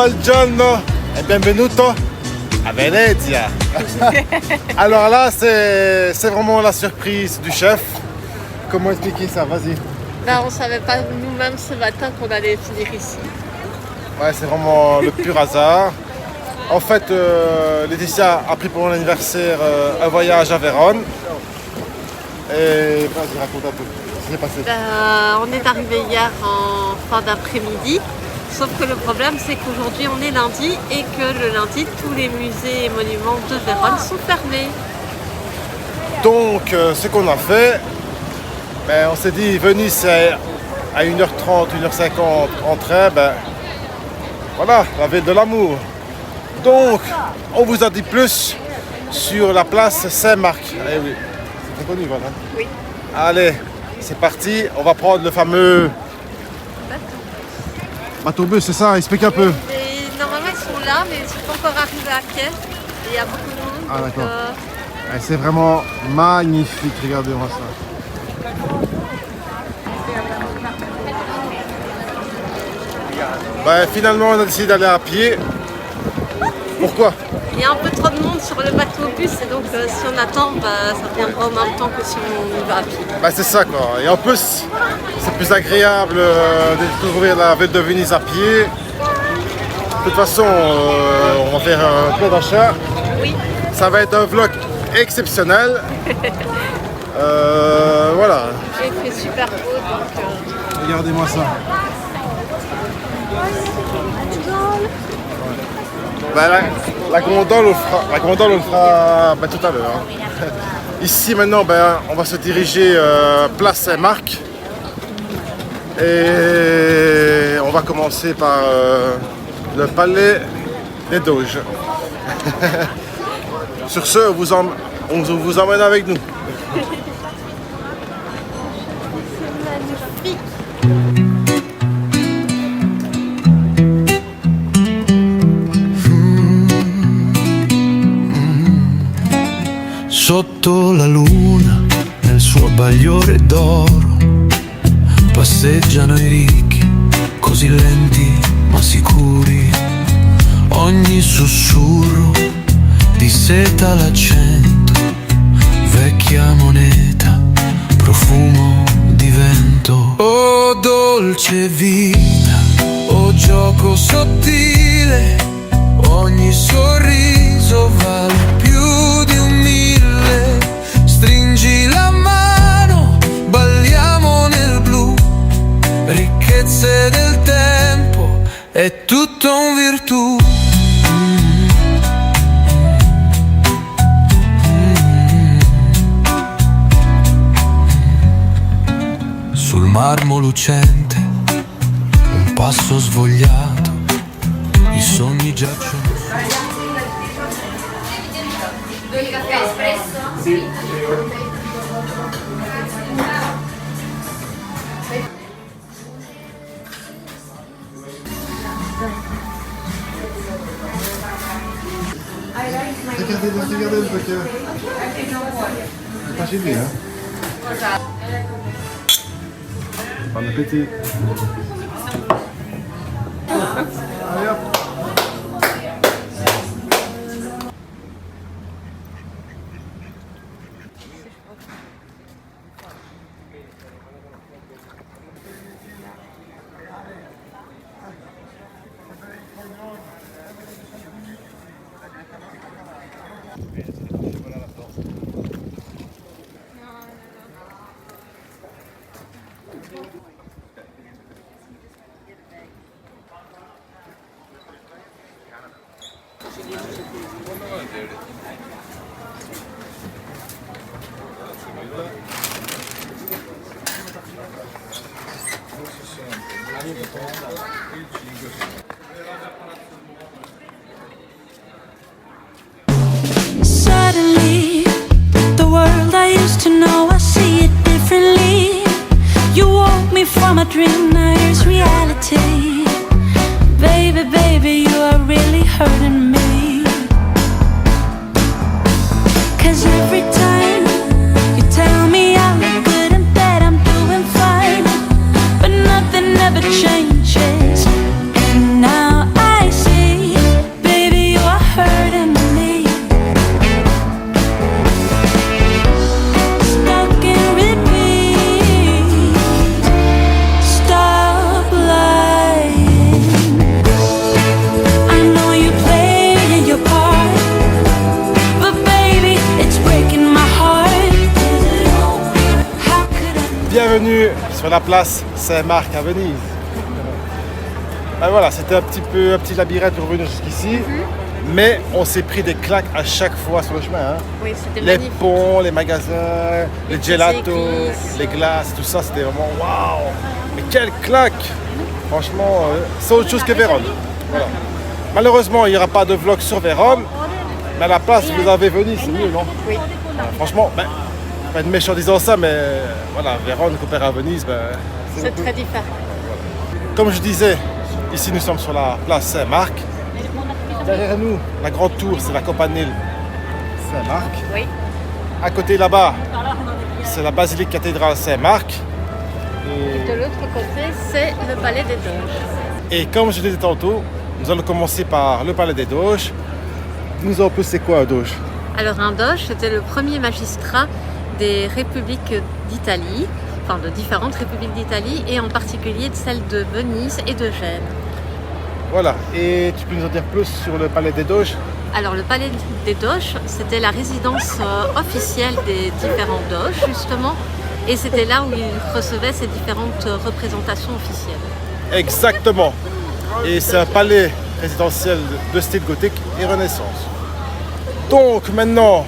buongiorno e benvenuto à Venezia. Alors là, c'est vraiment la surprise du chef. Comment expliquer ça? Vas-y. Ben, on savait pas nous-mêmes ce matin qu'on allait finir ici. Ouais, c'est vraiment le pur hasard. En fait, Laetitia a pris pour mon anniversaire un voyage à Vérone. Et vas-y, raconte un peu ce qui s'est passé. On est arrivé hier en fin d'après-midi. Sauf que le problème, c'est qu'aujourd'hui, on est lundi et que le lundi, tous les musées et monuments de Vérone sont fermés. Donc, ce qu'on a fait, ben, on s'est dit, Venise, c'est à 1h30, 1h50 en train, ben, voilà, la ville de l'amour. Donc, on vous a dit plus sur la place Saint-Marc. Eh oui, c'est très connu, voilà. Oui. Allez, c'est parti, on va prendre le fameux bateau-bus, c'est ça? Explique un peu. Et normalement, ils sont là, mais ils ne sont pas encore arrivés à quai. Et il y a beaucoup de monde. Ah, donc, d'accord. Ouais, c'est vraiment magnifique, regardez-moi ça. Ben, finalement, on a décidé d'aller à pied. Pourquoi? il y a un peu trop de monde sur le bateau-bus et donc si on attend, bah, ça viendra en même temps que si on y va à pied. Ben, c'est ça quoi. Et en plus, c'est plus agréable de découvrir la ville de Venise à pied. De toute façon, on va faire plein d'achats. Oui. Ça va être un vlog exceptionnel. Voilà. Et il fait super beau donc. Regardez-moi ça. Ben, la gondole, on le fera ben, tout à l'heure. Hein. Ici maintenant, ben, on va se diriger place Saint-Marc. Et on va commencer par le palais des Doges. Sur ce, on vous emmène avec nous. Sotto la luna, nel suo bagliore d'oro, passeggiano i ricchi, così lenti ma sicuri. Ogni sussurro di seta l'accento, vecchia moneta, profumo di vento. Oh dolce vita, oh gioco sottile, ogni sorriso vale più di 1000. Stringi la mano, balliamo nel blu, ricchezze del tempo, è tutto un virtù. Sul marmo lucente, un passo svogliato, i sogni giacciono. Il caffè espresso? Sì. Regardez un peu que... C'est pas chez lui, hein? Bon appétit. Allez hop. Suddenly, the world I used to know, I see it differently. You woke me from a dream, now here's reality. Baby, baby, you are really hurting me. 'Cause every time you tell me I look good and that I'm doing fine, but nothing ever changes. And now I see bienvenue sur la place Saint-Marc à Venise. Ben voilà, c'était un petit labyrinthe pour revenir jusqu'ici. Mais on s'est pris des claques à chaque fois sur le chemin. Hein. Oui, c'était Les magnifique. ponts, les magasins, les gelatos, églises. les glaces, tout ça, c'était vraiment waouh! Mais quelle claque! Franchement, c'est autre chose que Vérone. Voilà. Malheureusement, il n'y aura pas de vlog sur Vérone, mais à la place, vous avez Venise, c'est mieux, non? Oui. Franchement, pas de méchant disant ça, mais voilà, Vérone comparé à Venise, C'est très différent. comme je disais, ici nous sommes sur la place Saint-Marc. Derrière nous, la grande tour, c'est la campanile Saint-Marc. Oui. À côté là-bas, c'est la basilique cathédrale Saint-Marc. De l'autre côté, c'est le palais des Doges. Et comme je disais tantôt, nous allons commencer par le palais des Doges. Dis-nous en plus, c'est quoi un Doge? Alors un Doge, c'était le premier magistrat des républiques d'Italie, enfin de différentes républiques d'Italie, et en particulier de celle de Venise et de Gênes. Voilà, et tu peux nous en dire plus sur le palais des Doges? Alors le palais des Doges, c'était la résidence officielle des différents Doges, justement, et c'était là où ils recevaient ces différentes représentations officielles. Exactement. Et c'est un palais résidentiel de style gothique et renaissance. Donc maintenant,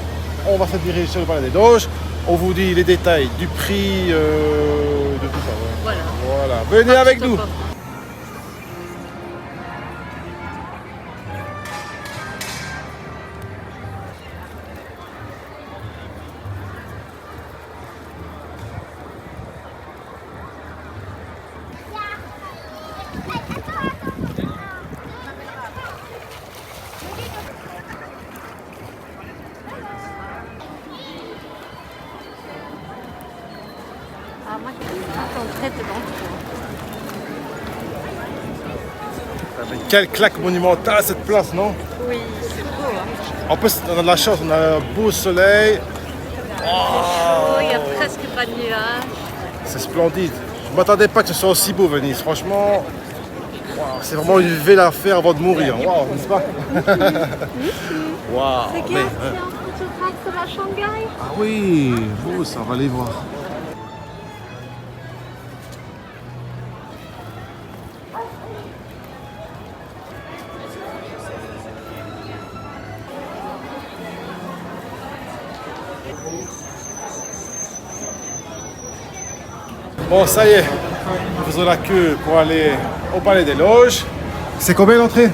on va se diriger sur le palais des Doges. On vous dit les détails du prix, de tout ça. Ouais. Voilà. Voilà, venez avec nous. Ah, moi, je très devant. Mais quelle claque monumentale cette place, non? Oui, c'est beau. Hein. En plus, on a de la chance, on a un beau soleil. Oh, il n'y a presque pas de nuages. C'est splendide. Je ne m'attendais pas que ce soit aussi beau, Venise. Franchement, waouh, c'est vraiment une ville à faire avant de mourir. Waouh, n'est-ce pas? Waouh. Regarde, mais, il y a un photographe de la Shanghai. Ah oui, beau, ça, on va aller voir. Bon, ça y est, nous faisons la queue pour aller au Palais des Doges. C'est combien l'entrée?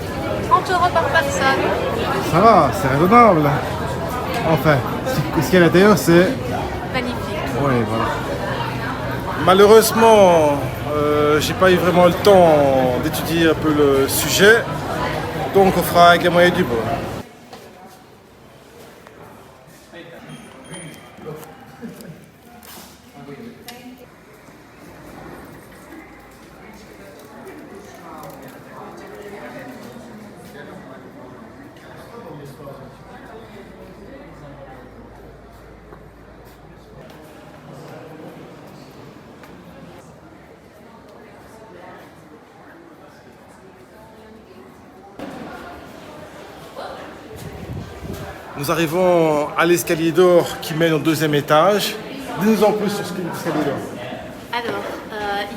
30 € par personne. Ça va, c'est raisonnable. Enfin, ce qu'il y a à l'intérieur, c'est... Magnifique. Oui, voilà. Malheureusement, j'ai pas eu vraiment le temps d'étudier un peu le sujet, donc on fera avec les moyens du bord. Nous arrivons à l'escalier d'or qui mène au deuxième étage. Dis-nous en plus sur ce qu'est l'escalier d'or. Alors,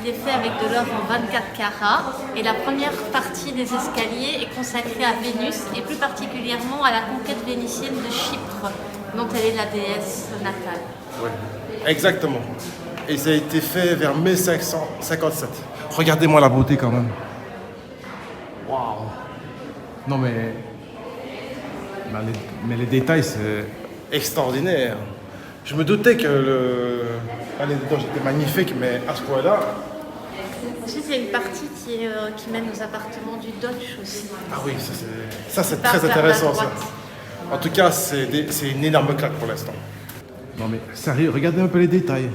il est fait avec de l'or en 24 carats et la première partie des escaliers est consacrée à Vénus et plus particulièrement à la conquête vénitienne de Chypre, dont elle est la déesse natale. Oui, exactement. Et ça a été fait vers 1557. Regardez-moi la beauté quand même. Waouh. Non mais les détails, c'est extraordinaire. Je me doutais que le palais des Doges était magnifique, mais à ce point-là... Ensuite, il y a une partie qui mène aux appartements du Doge aussi. Ah oui, ça c'est très intéressant ça. En tout cas, c'est une énorme claque pour l'instant. Non mais sérieux, regardez un peu les détails.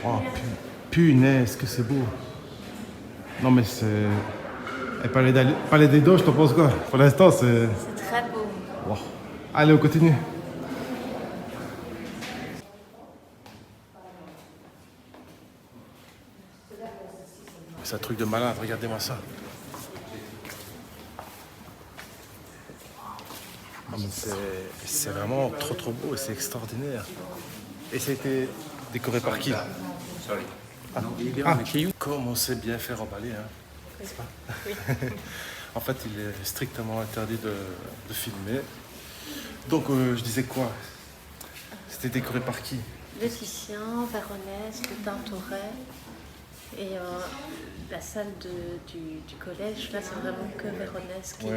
Oh punaise, que c'est beau. Non mais c'est... Et palais des Doges, t'en penses quoi? Pour l'instant, c'est... C'est très beau. Wow. Allez, on continue. C'est un truc de malade, regardez-moi ça. Non, mais c'est vraiment trop beau et c'est extraordinaire. Et ça a été décoré par qui? Sorry. Ah. No video, Ah. make you. Comme on sait bien faire emballer, hein, n'est-ce pas? En fait, il est strictement interdit de filmer. Donc, je disais quoi? C'était décoré par qui? Le Titien, Véronèse, le Tintoret. Et la salle du collège, là, c'est vraiment que Véronèse qui a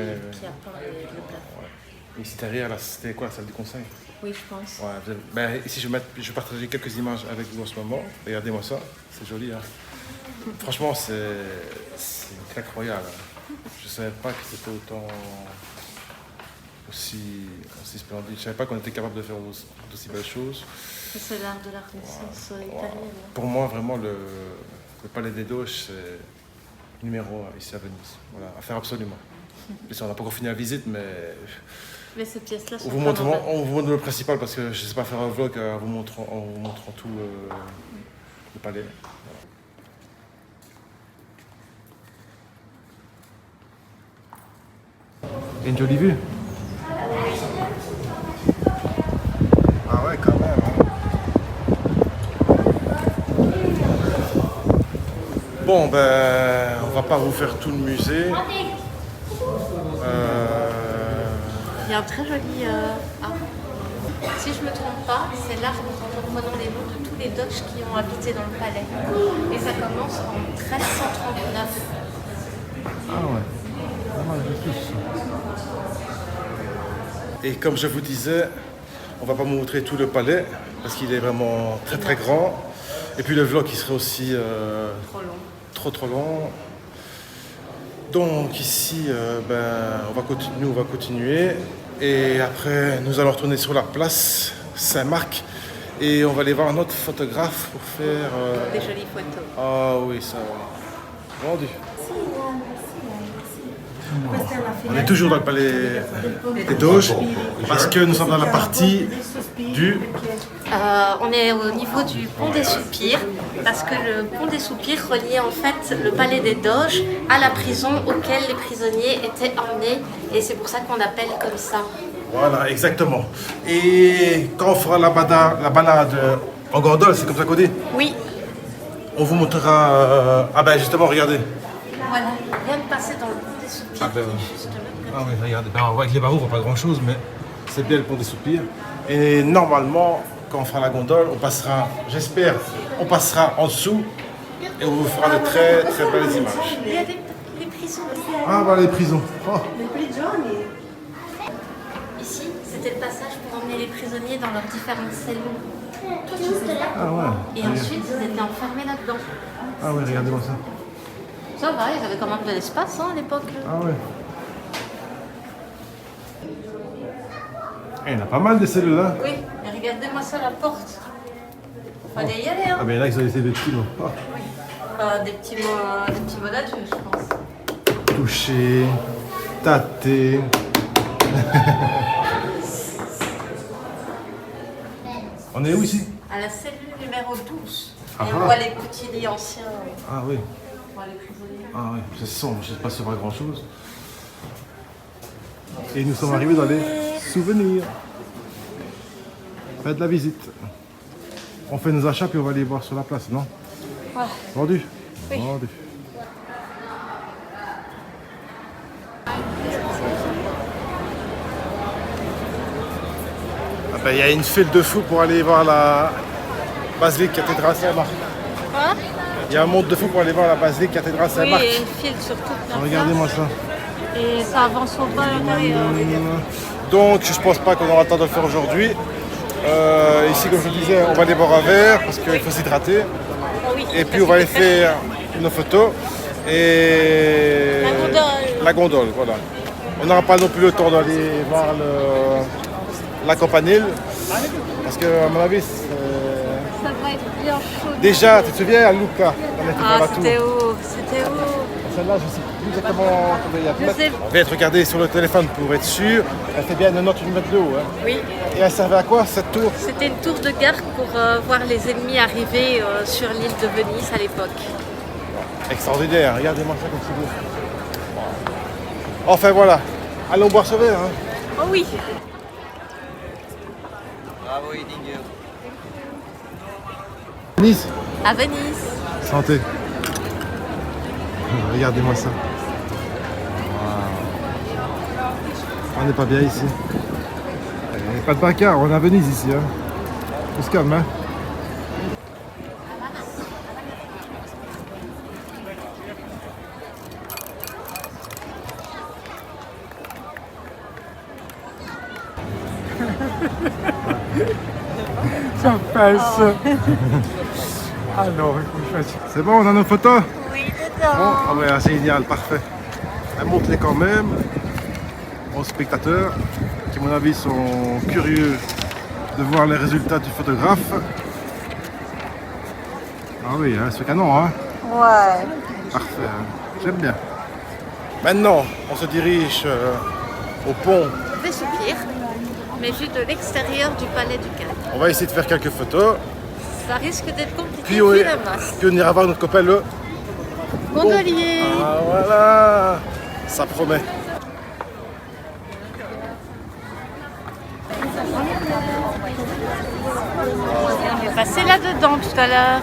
peint le plafond. Ouais. Et ici derrière, là, c'était quoi, la salle du conseil? Oui, je pense. Ouais, ben, ici, je vais partager quelques images avec vous en ce moment. Regardez-moi ça, c'est joli. Hein. Franchement, c'est une claque royale. Hein. Je ne savais pas que c'était autant aussi splendide. Je ne savais pas qu'on était capable de faire d'aussi belles choses. C'est l'art de la Renaissance italienne. Pour moi, vraiment, le Palais des Doges, c'est numéro 1 ici à Venise. Voilà, à faire absolument. Bien sûr, on n'a pas encore fini la visite, mais ces pièces-là sont on vous montre le principal parce que je ne sais pas faire un vlog en vous montrant tout le palais. Il y a une jolie vue. Ah ouais, quand même. Hein. Bon, ben, on va pas vous faire tout le musée. Il y a un très joli arbre. Si je ne me trompe pas, c'est l'arbre en reprenant les noms de tous les doges qui ont habité dans le palais. Et ça commence en 1339. Ah ouais. Et comme je vous disais, on va pas vous montrer tout le palais parce qu'il est vraiment très très grand. Et puis le vlog il serait aussi trop long. Donc ici, on va continuer. Et après, nous allons retourner sur la place Saint-Marc et on va aller voir notre photographe pour faire des jolies photos. Ah oui, ça vendu. On est toujours dans le palais des Doges parce que nous sommes dans la partie du... on est au niveau du pont des Soupirs parce que le pont des Soupirs reliait en fait le palais des Doges à la prison auquel les prisonniers étaient emmenés et c'est pour ça qu'on appelle comme ça. Voilà, exactement. Et quand on fera la balade en gondole, c'est comme ça qu'on dit? Oui. On vous montrera... Ah ben justement, regardez. Voilà, on vient de passer dans le pont des Soupirs. Ah ben, qui est juste de l'autre côté. ah oui, regardez. Ben, avec les barreaux, on voit pas grand chose, mais c'est bien le pont des Soupirs. Et normalement, quand on fera la gondole, on passera, j'espère, on passera en dessous et on vous fera de très très belles images. Il y a les prisons. Ah bah les prisons. Oh. Ici, c'était le passage pour emmener les prisonniers dans leurs différentes cellules. Ah ouais. Et ensuite, ils étaient enfermés là-dedans. Ah ouais, regardez-moi ça. Ça va, ils avaient quand même de l'espace à l'époque. Ah ouais. Il y en a pas mal de cellules là. Oui, mais regardez-moi ça, la porte. Fallait y aller, hein. Ah ben là ils ont laissé des petits mots. Oh. Des petits mots d'adieu, je pense. Toucher, tâter. On est où ici? À la cellule numéro 12. Ah et ah. on voit les petits lits anciens. Ah oui. On voit les prisonniers. Ah oui, c'est sombre, je ne sais pas si c'est pas grand chose. Et nous sommes arrivés dans les souvenirs. Faites la visite. On fait nos achats puis on va aller voir sur la place, non? Ouais. Vendu? Oui. Vendu. Ah ben, il y a une file de fou pour aller voir la basilique cathédrale Saint-Marc. Quoi? Il y a un monde de fou pour aller voir la basilique cathédrale Oui, Saint-Marc. et une file sur toute la Regardez-moi ça. place. Et ça avance au pas à l'intérieur. Donc je pense pas qu'on aura le temps de le faire aujourd'hui. Ici comme je disais, on va aller boire un verre parce qu'il faut s'hydrater. Oui, Et puis on va aller faire nos photos et La gondole. la gondole, voilà. On n'aura pas non plus le temps d'aller voir la campanile parce que à mon avis Ça va être bien chaud. déjà, tu te souviens à Luca, on était Ah, dans la tour. c'était où? C'était où? Celle-là, je sais plus exactement combien il y a de Je mètres. sais. On vient de regarder sur le téléphone pour être sûr. Elle fait bien 91 mètres de haut. Hein. Oui. Et elle servait à quoi cette tour? C'était une tour de garde pour voir les ennemis arriver sur l'île de Venise à l'époque. Extraordinaire, regardez-moi ça comme c'est beau. Enfin voilà, allons boire ce verre. Hein. Oh oui. Venise. À Venise. Santé. Regardez-moi ça. On n'est pas bien ici. Il n'y a pas de bancard, on est à Venise ici. Hein. On se calme, hein. Ça passe. Ah non, C'est bon, on a nos photos? Oui, Bon, dedans. ah ouais, c'est génial, parfait. Montre-les quand même aux spectateurs qui, à mon avis, sont curieux de voir les résultats du photographe. Ah oui, hein, c'est canon, hein? Ouais. Parfait, hein. J'aime bien. Maintenant, on se dirige au pont. Des soupirs, mais vu de l'extérieur du palais du Calme. On va essayer de faire quelques photos. Ça risque d'être compliqué Puis, vu oui, la masse. puis on ira voir notre copain le... Gondolier. Ah voilà, ça promet. On est passé là-dedans tout à l'heure.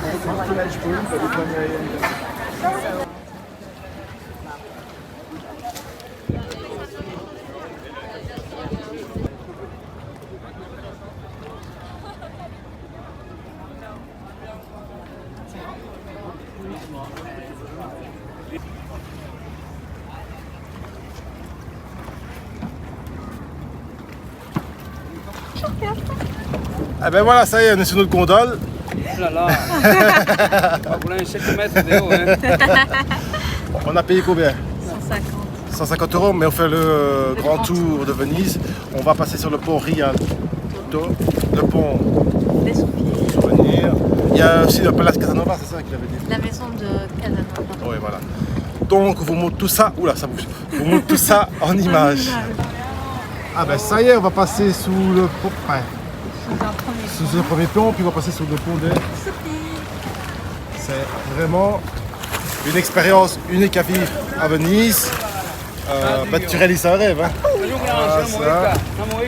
Ah ben voilà, ça y est, on est sur notre gondole. Oh là là. Pas pour un 7 mètres de haut, hein. On a payé combien? 150. 150 €, mais on fait le grand tour de Venise. On va passer sur le pont Rialto, le pont Des soupirs. Souvenir. Il y a aussi le Palace Casanova, c'est ça qu'il avait dit? La maison de Casanova. Oui, voilà. Donc, on vous montre tout ça. Oula, ça bouge. On vous montre tout ça en images. Ah ben ça y est, on va passer sous le pont. Enfin, sous le premier pont, puis on va passer sur le pont des... C'est vraiment une expérience unique à vivre à Venise. Tu réalises un rêve, hein? Ah, ça.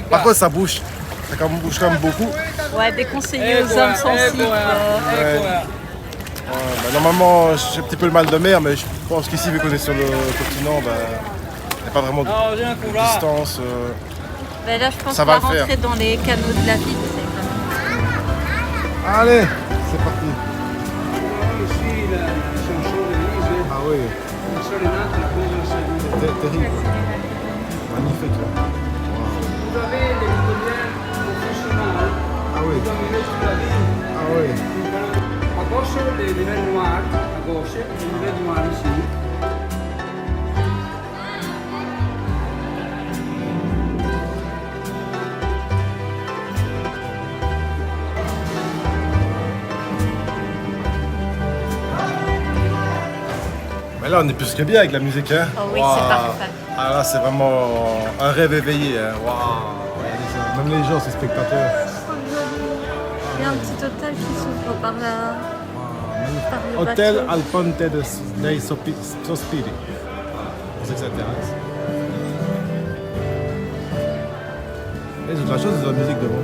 Par contre, ça bouge. Ça bouge quand même beaucoup. Ouais, déconseillé aux hommes sensibles. Ouais, normalement, j'ai un petit peu le mal de mer, mais je pense qu'ici, vu qu'on est sur le continent, il n'y a pas vraiment de distance. Ben là, je pense Ça qu'on va va le faire. rentrer dans les canaux de la ville. Allez, c'est parti. Ici, le chanson de Venise, Ah oui, la sérénade, la chose c'est terrible. Magnifique. Là. Vous avez les italiens professionnels, Ah oui, vous avez toute la ville. ah oui. À gauche, les nivelles noirs, à gauche, les nivelles noirs ici. Mais là, on est plus que bien avec la musique, hein? Oh oui, Waouh. c'est parfait. Ah là, c'est vraiment un rêve éveillé, hein? Waouh, regardez ça. Même les gens, ces spectateurs. Il y a un petit hôtel qui s'ouvre par là. Par le Hôtel bateau. Al Ponte dei Sospiri. Pour ceux que ça intéresse. Et c'est de la chose, c'est de la musique de bon.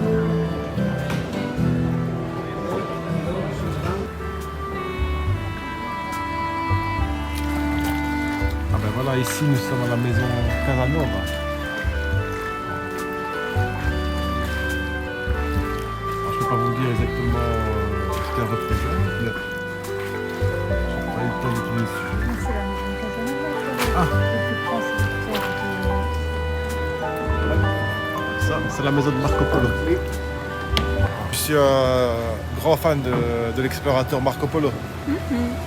Ah ben voilà, ici nous sommes à la maison Casanova. Alors, je ne peux pas vous dire exactement ce qu'elle représente, mais j'ai pas eu le temps d'utiliser. C'est la maison Casanova. Ah. Le plus grand séducteur Ça, c'est la maison de Marco Polo. Je suis un grand fan de l'explorateur Marco Polo.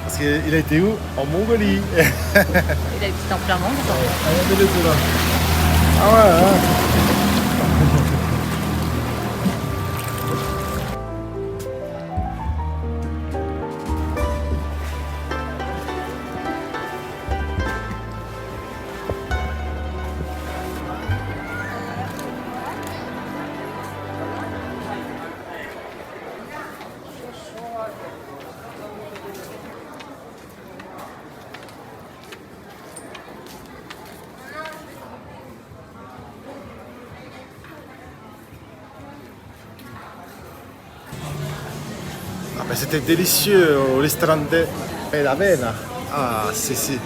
Parce qu'il a été où? En Mongolie. Il a habité en plein monde. Regardez-le tout là. Ah ouais, hein. Ben, c'était délicieux au ristorante et la Vena. Ah, si.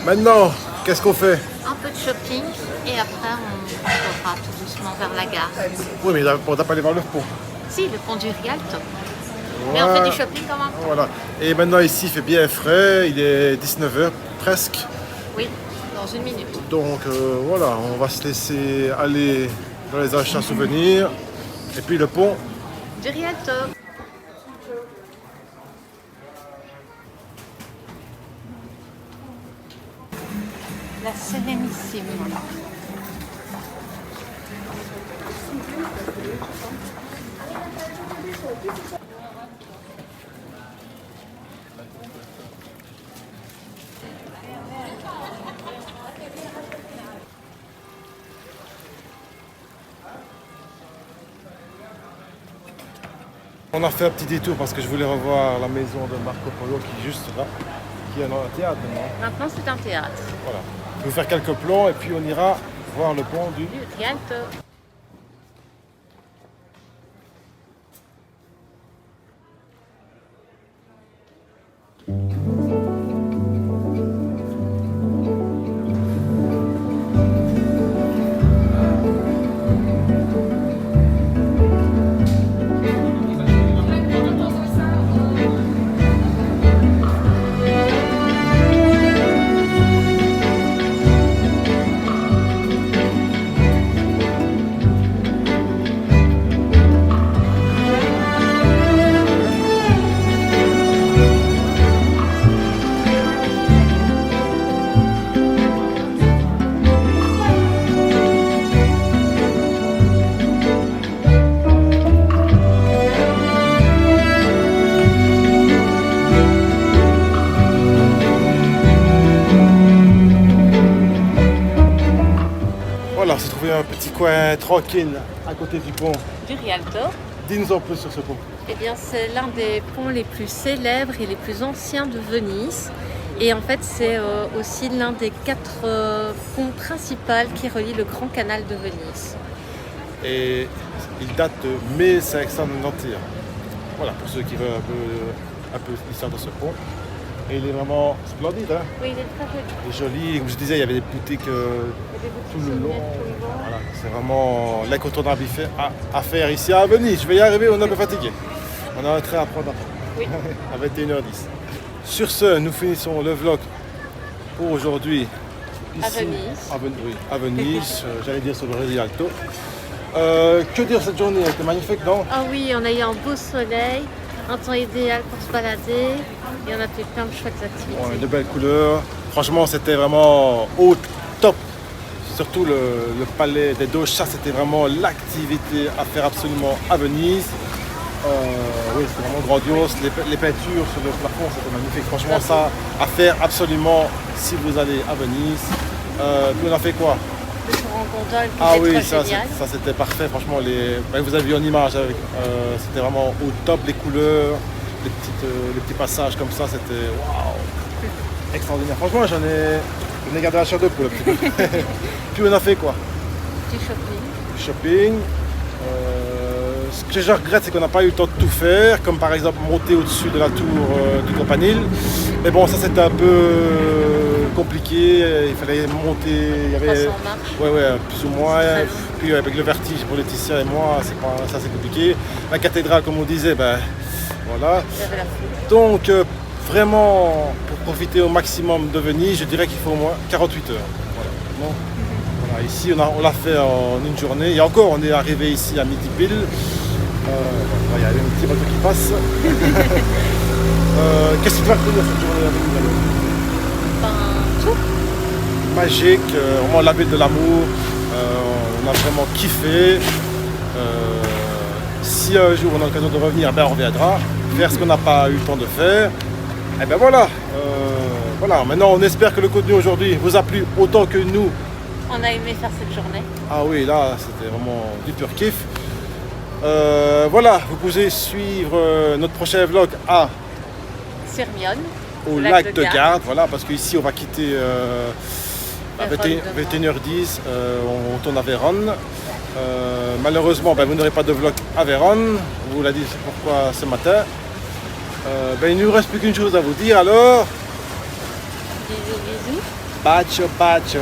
Maintenant, qu'est-ce qu'on fait? Un peu de shopping et après on rentrera tout doucement vers la gare. Oui, mais on n'a pas aller voir le pont. Si, le pont du Rialto. Mais on fait du shopping quand même. Voilà. Et maintenant ici, il fait bien frais, il est 19h presque. Oui, dans une minute. Donc voilà, on va se laisser aller dans les achats souvenirs. Et puis le pont. Du Rialto. La Serenissime. On a fait un petit détour parce que je voulais revoir la maison de Marco Polo qui est juste là, qui est un théâtre maintenant. Maintenant c'est un théâtre. Voilà. Je vais vous faire quelques plans et puis on ira voir le pont du... Du Rialto. Voilà, on s'est trouvé un petit coin tranquille à côté du pont. Du Rialto. Dis-nous en plus sur ce pont. Eh bien, c'est l'un des ponts les plus célèbres et les plus anciens de Venise. Et en fait, c'est aussi l'un des 4 ponts principaux qui relient le Grand Canal de Venise. Et il date de 1591. Voilà, pour ceux qui veulent un peu l'histoire de ce pont. Et il est vraiment splendide, hein. Oui, il est très joli. Il est joli, comme je disais, il y avait des boutiques Il y a des boutiques tout le long. souvenirs tout le long. Voilà, c'est vraiment l'incontournable à faire ici à Venise. Je vais y arriver, on est un peu fatigué. On a un train à prendre Oui. à 21h10. Sur ce, nous finissons le vlog pour aujourd'hui. À ici, Venise. Oui, à Venise, j'allais dire sur le Rialto. Que dire, cette journée elle était magnifique, non? Ah oui, on a eu un beau soleil, un temps idéal pour se balader et on a fait plein de chouettes activités. Ouais, de belles couleurs. Franchement, c'était vraiment au top. Surtout le palais des Doges, ça c'était vraiment l'activité à faire absolument à Venise. Oui, c'était vraiment grandiose. Les peintures sur le plafond, c'était magnifique. Franchement, ça à faire absolument si vous allez à Venise. Puis on a fait quoi? Le tour en gondole qui Ah était oui, trop ça génial. c'était parfait. Franchement, vous avez vu en image, c'était vraiment au top. Les couleurs, les petits passages comme ça, c'était waouh, extraordinaire. Franchement, j'en ai gardé la chair de poule un petit peu. Puis on a fait quoi? Du shopping. Shopping. Ce que je regrette, c'est qu'on n'a pas eu le temps de tout faire, comme par exemple monter au-dessus de la tour du Campanile. Mais bon, ça c'était un peu compliqué, il fallait monter, il y avait 300 marches. ouais, plus ou moins. Très long. Puis avec le vertige pour Laetitia et moi, ça c'est compliqué. La cathédrale, comme on disait, ben voilà. Il y avait la foule. Donc vraiment, pour profiter au maximum de Venise, je dirais qu'il faut au moins 48 heures. Voilà. Non. Voilà, ici, on l'a fait en une journée. Et encore, on est arrivé ici à midi pile. Il y a un petit bateau qui passe. Qu'est-ce que tu vas retenir cette journée à Venise alors? Ben, tout. Magique, vraiment la ville de l'amour. On a vraiment kiffé. Si un jour on a l'occasion de revenir, ben on reviendra. Faire ce qu'on n'a pas eu le temps de faire. Et ben voilà. Voilà. Maintenant, on espère que le contenu aujourd'hui vous a plu autant que nous. On a aimé faire cette journée. Ah oui, là, c'était vraiment du pur kiff. Voilà, vous pouvez suivre notre prochain vlog à Sirmione. au lac de Garde, voilà, parce qu'ici on va quitter à Vérone 21h10, on tourne à Vérone. Malheureusement, ben, vous n'aurez pas de vlog à Vérone, on vous l'a dit c'est pourquoi ce matin. Il ne nous reste plus qu'une chose à vous dire alors. Bisous, bisous. Bacio, bacio.